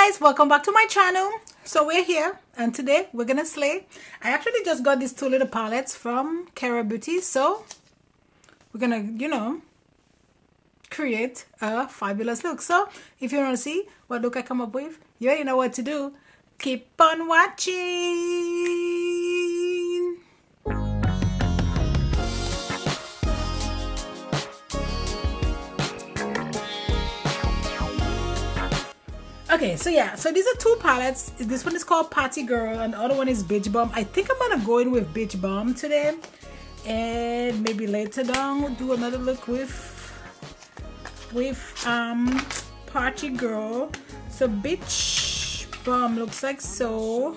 guys, welcome back to my channel. So we're here and today we're gonna slay. I actually just got these two little palettes from Cara Beauty, so we're gonna, you know, create a fabulous look. So if you want to see what look I come up with, you already know what to do. Keep on watching. Okay, so yeah, so these are two palettes. This one is called Party Girl and the other one is Beach Bum. I think I'm gonna go in with Beach Bum today, and maybe later down we'll do another look with Party Girl. So Beach Bum looks like so.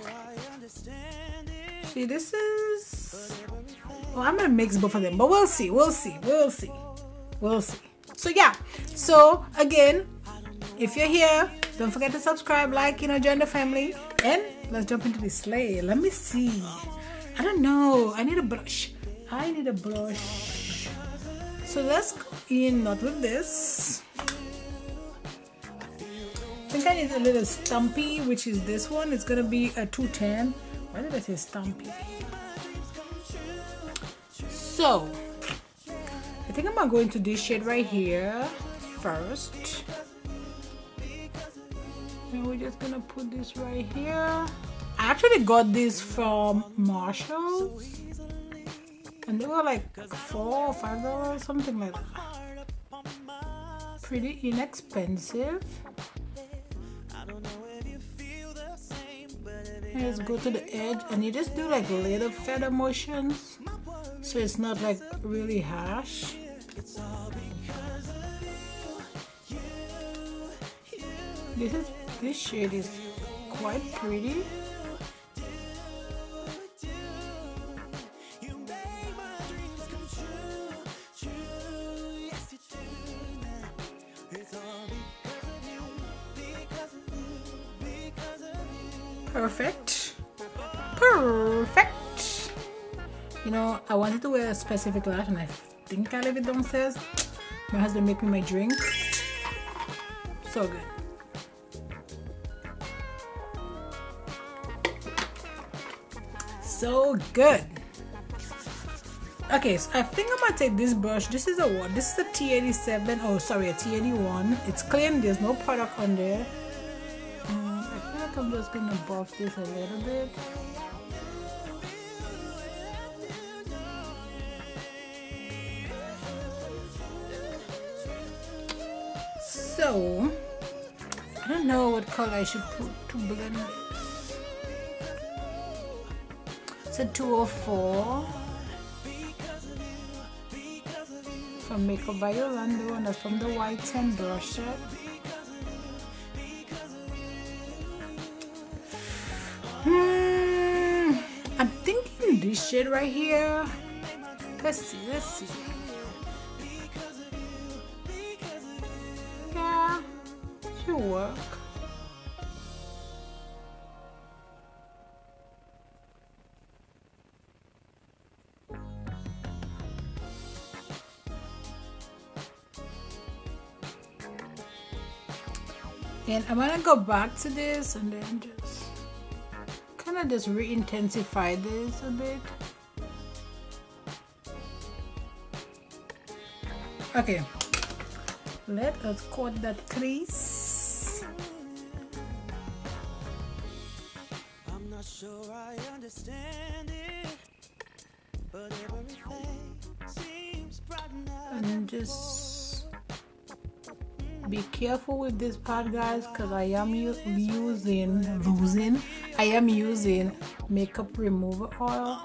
See, this is, well, I'm gonna mix both of them, but we'll see. So yeah, so again, if you're here, don't forget to subscribe, like, you know, join the family, and let's jump into this slay. Let me see. I don't know. I need a blush. So let's go in, not with this. I think I need a little stumpy, which is this one. It's gonna be a 210. Why did I say stumpy? So I think I'm gonna go into this shade right here first. And we're just gonna put this right here. I actually got this from Marshalls, and they were like $4 or $5, something like that. Pretty inexpensive. And just go to the edge, and you just do like little feather motions, so it's not like really harsh. This shade is quite pretty. Perfect. You know, I wanted to wear a specific lash and I think I left it downstairs. My husband made me my drink. So good. So good. Okay, so I think I'm gonna take this brush. This is a what? This is a T87. Oh, sorry, a T81. It's clean. There's no product on there. I feel like I'm just gonna buff this a little bit. So I don't know what color I should put to blend it. It's a 204 from Makeup by Yolondo, and that's from the White 10 brush set. I'm thinking this shade right here. Let's see. Yeah, should work. And I'm gonna go back to this and then just kind of just re-intensify this a bit. Okay, let us coat that crease. I'm not sure I understand it, but everything seems bright now. And just be careful with this part, guys, because I am using makeup remover oil.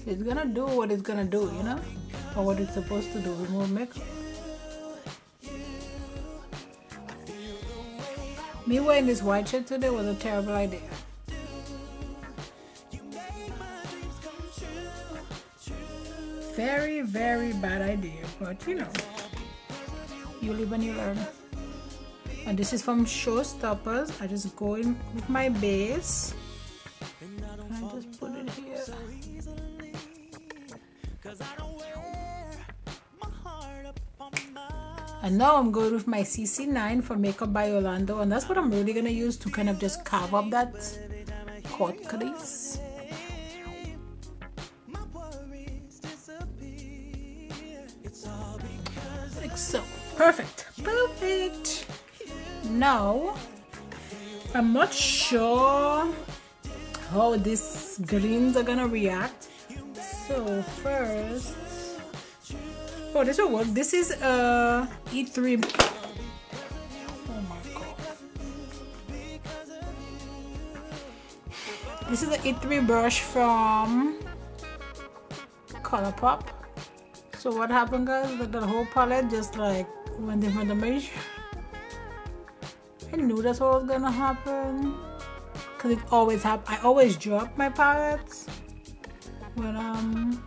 It's gonna do what it's gonna do, you know, or what it's supposed to do, remove makeup. Me wearing this white shirt today was a terrible idea. Very, very bad idea, but you know, you live and you learn. And this is from Showstoppers. I just go in with my base and I just put it here. And now I'm going with my CC9 for Makeup by Yolondo, and that's what I'm really gonna use to kind of just carve up that cut crease. Like so. Perfect. Perfect. Now, I'm not sure how these greens are gonna react. So first, oh, this will work. This is E3. Oh my god. This is the E3 brush from ColourPop. So what happened, guys? That the whole palette just like went in front of me. I knew that's what was gonna happen. Cause it always happens. I always drop my palettes when I'm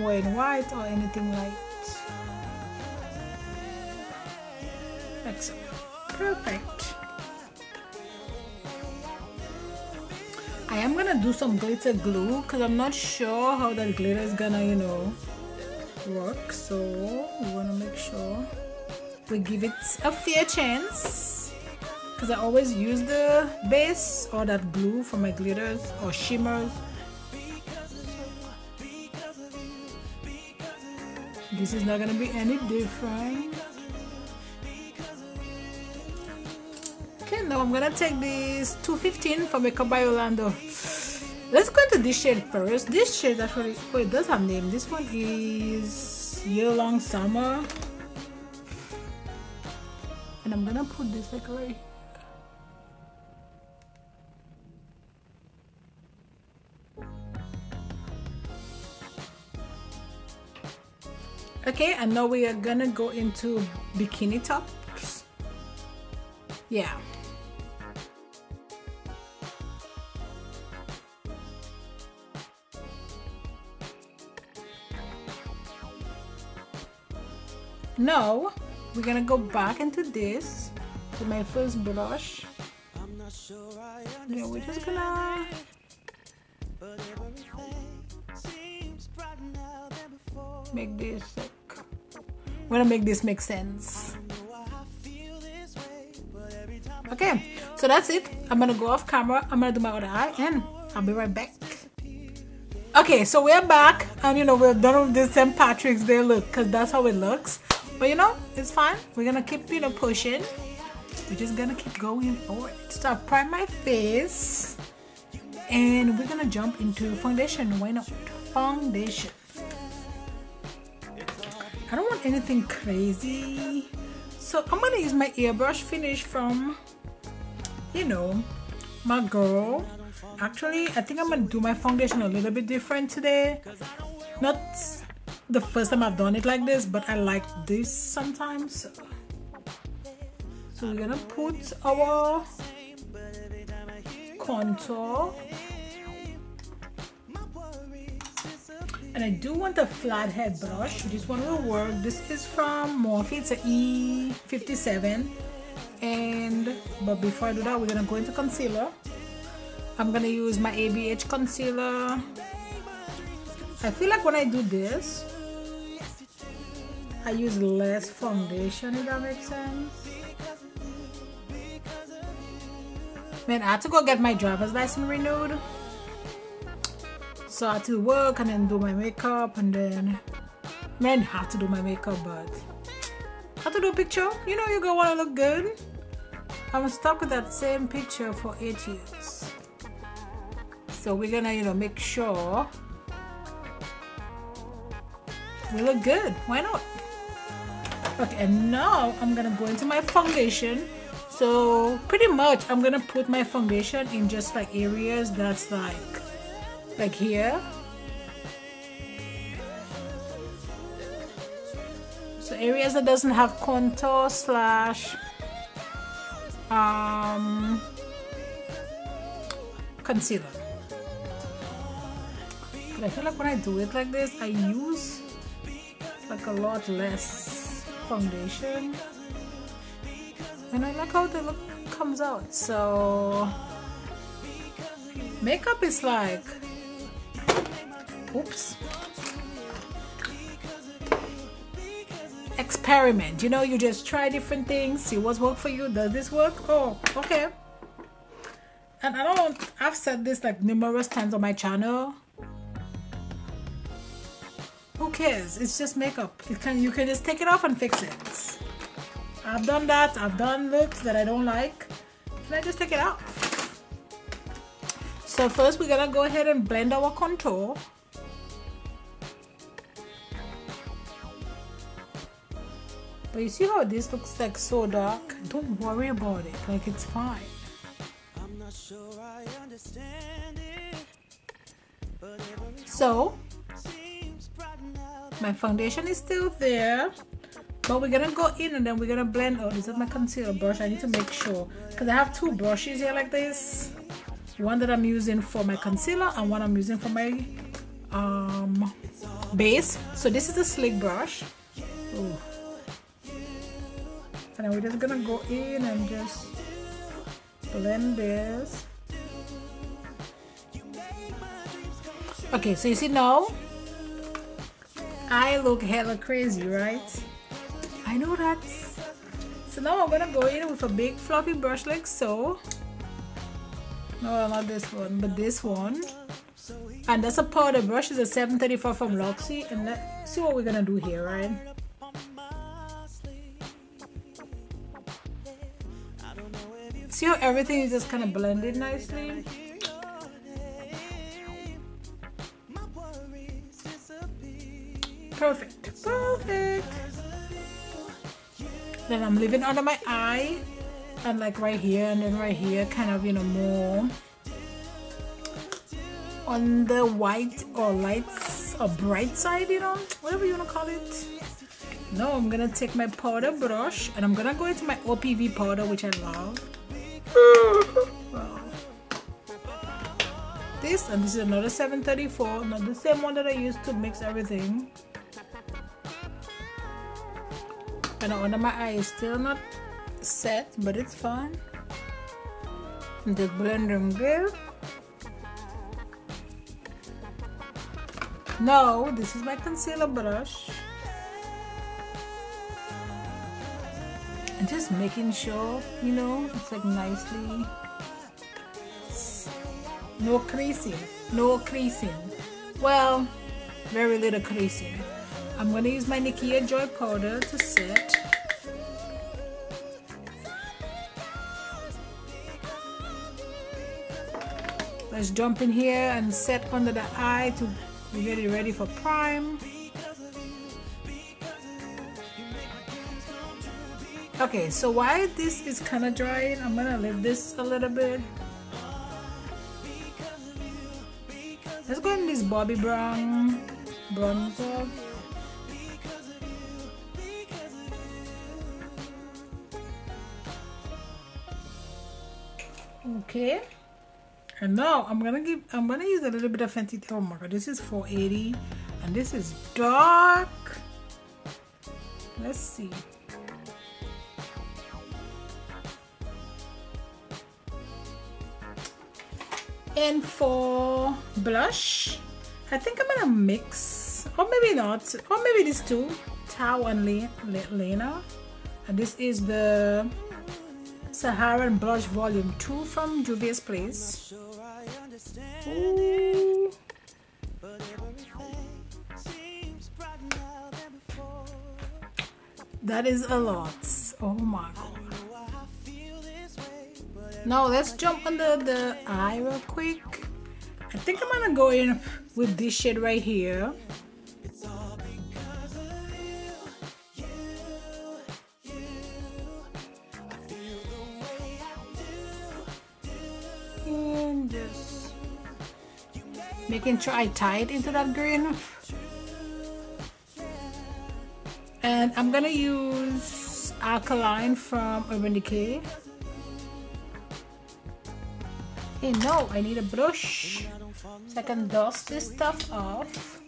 wearing white or anything light. Like so. Perfect. I am gonna do some glitter glue because I'm not sure how that glitter is gonna, you know, work. So we wanna make sure we give it a fair chance, because I always use the base or that glue for my glitters or shimmers. This is not gonna be any different. Okay, now I'm gonna take this 215 for Makeup by Yolondo. Let's go into this shade first. This shade actually, oh, it does have a name. This one is Year Long Summer. And I'm gonna put this like right here. Okay, and now we are gonna go into bikini tops. Yeah. Now we're gonna go back into this with my first blush. Yeah, we're just gonna make this like, we're gonna make this make sense. Okay, so that's it. I'm gonna go off camera. I'm gonna do my other eye and I'll be right back. Okay, so we're back, and you know, we're done with this St. Patrick's Day look because that's how it looks. But you know, it's fine. We're gonna keep, you know, pushing. We're just gonna keep going forward. So I prime my face and we're gonna jump into foundation. Why not? Foundation. I don't want anything crazy, so I'm gonna use my airbrush finish from, you know, my girl. Actually, I think I'm gonna do my foundation a little bit different today. Not the first time I've done it like this, but I like this sometimes. So we're gonna put our contour. And I do want a flat head brush. This one will work. This is from Morphe. It's an E57. But before I do that, we're gonna go into concealer. I'm gonna use my ABH concealer. I feel like when I do this, I use less foundation, if that makes sense. Man, I had to go get my driver's license renewed. So I had to work and then do my makeup, and then I didn't have to do my makeup, but I had to do a picture. You know, you're gonna wanna look good. I'm stuck with that same picture for 8 years. So we're gonna, you know, make sure we look good. Why not? Okay, and now I'm gonna go into my foundation. So pretty much I'm gonna put my foundation in just like areas that's like here. So areas that doesn't have contour slash concealer. But I feel like when I do it like this, I use like a lot less foundation, and I like how the look comes out. So makeup is like, oops, experiment. You know, you just try different things, see what's work for you. Does this work? Oh, okay. And I've said this like numerous times on my channel. Who cares? It's just makeup. You can just take it off and fix it. I've done that. I've done looks that I don't like, and I just take it off. So first we're gonna go ahead and blend our contour. But you see how this looks like so dark? Don't worry about it. Like, it's fine. I'm not sure I understand it. So my foundation is still there, but we're gonna go in and then we're gonna blend. Oh, this is my concealer brush. I need to make sure, because I have two brushes here like this. One that I'm using for my concealer and one I'm using for my base. So this is a slick brush. Ooh. And then we're just gonna go in and just blend this. Okay, so you see now I look hella crazy, right? I know that. So now I'm gonna go in with a big fluffy brush like so. No, not this one, but this one. And that's a powder brush. It's a 734 from Luxie. And let's see what we're gonna do here, right? See how everything is just kind of blended nicely? Perfect, perfect. Then I'm leaving under my eye and like right here and then right here, kind of, you know, more on the white or lights or bright side, you know, whatever you want to call it. Now I'm gonna take my powder brush and I'm gonna go into my OPV powder, which I love. Wow. This and this is another 734, not the same one that I used to mix everything. And under my eye is still not set, but it's fine. I'm just blending there. Now this is my concealer brush. And just making sure, you know, it's like nicely. No creasing, no creasing. Well, very little creasing. I'm gonna use my Nikia Joy powder to set. Let's jump in here and set under the eye to get it ready for prime. Okay, so while this is kind of drying, I'm gonna leave this a little bit. Let's go in this Bobbi Brown bronzer. Okay, and now I'm gonna use a little bit of Fenty. Oh my god, this is 480 and this is dark. Let's see. And for blush, I think I'm gonna mix, or maybe not, or maybe these two, Tao and Lena. And this is the Saharan Blush Volume 2 from Juvia's Place. Ooh. That is a lot. Oh my god. Now let's jump under the eye real quick. I think I'm gonna go in with this shade right here. And just making sure I tie it into that green. And I'm gonna use Alkaline from Urban Decay. Hey, no, I need a brush so I can dust this stuff off.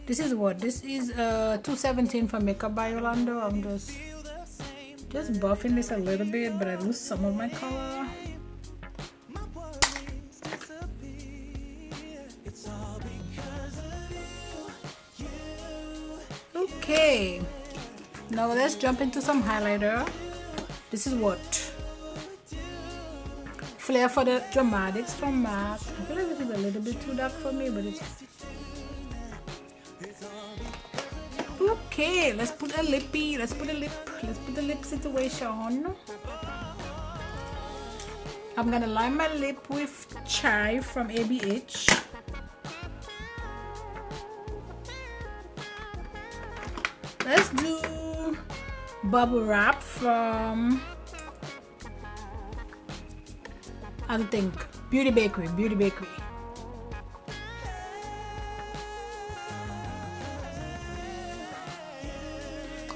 This is what? This is 217 from Makeup by Yolondo. I'm just buffing this a little bit, but I lose some of my color. Okay, now let's jump into some highlighter. This is what Flare for the Dramatics from MAC. I feel like this is a little bit too dark for me, but it's okay. Let's put a lippy. Let's put a lip. Let's put the lip situation. I'm gonna line my lip with Chai from ABH. Let's do Bubble Wrap from, I don't think, Beauty Bakery.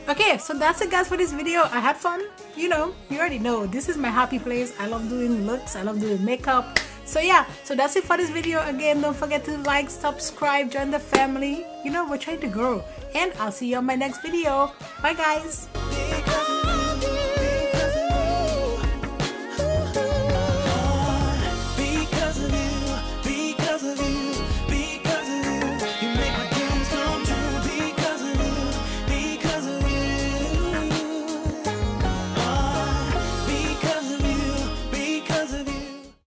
Okay, so that's it guys for this video. I had fun. You know, you already know this is my happy place. I love doing looks, I love doing makeup. So yeah, so that's it for this video. Again, don't forget to like, subscribe, join the family. You know, we're trying to grow, and I'll see you on my next video. Bye guys.